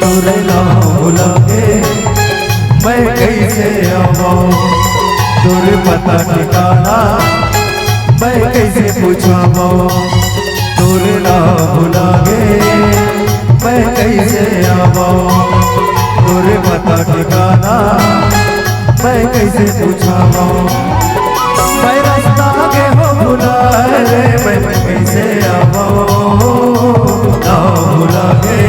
तोरे नाम बुलाके मैं कैसे आवाऊं, तोरे पता ठिकाना मैं कैसे पूछाऊं। तोरे नाम बुलाके मैं कैसे आवाऊं, तोरे पता ठिकाना मैं कैसे पूछाऊं। मैं रास्ता के हो बुलाए रे मैं कैसे आवाऊं, नाम बुलाके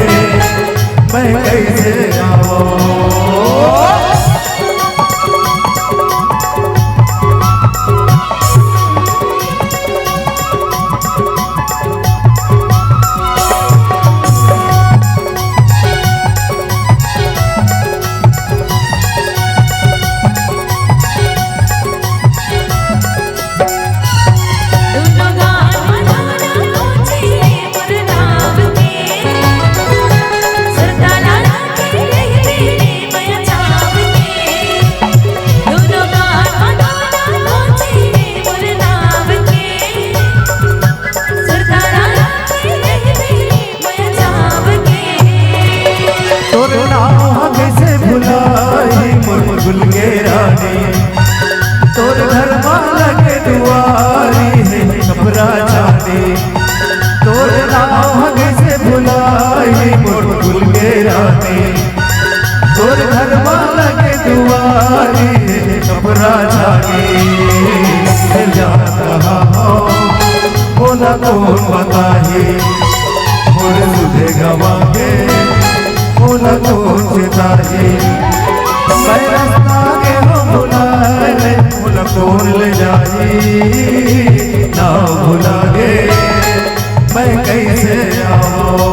मैं कैसे आवाऊं। तोर घर वाला के दुआरी है कपड़ा जाने, तोर नाम से बुलाई मोर भूल के रानी। तोर घर वाला के दुआरी है कपड़ा जाने, जान रहा हो बोला कौन बताए, मोर तुझे गवा के बोला कौन चिताए। मैं रास्ता के हो बुलाए बोला कौन ले जाई, ना बुलाए मैं कैसे आऊं।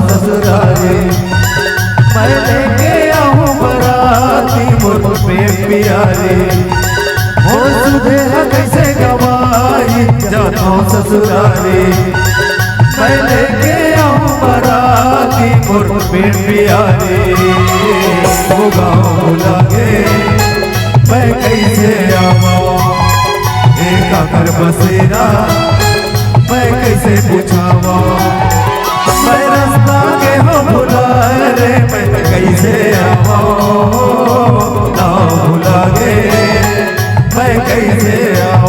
ससुरारे मैं लेके आऊं बराती मोर में प्यारे, हो सुधे कैसे गवाई जानो ससुरारे। मैं लेके आऊं बराती मोर में प्यारे, वो गाँव बुलाके मैं कैसे आवाऊं। एक आकर बसेरा मैं कैसे पूछाऊं। मैं रास्ता के हो बुलाए रे मैं कैसे आवाऊं, ना बुलाए मैं कैसे आवाऊं।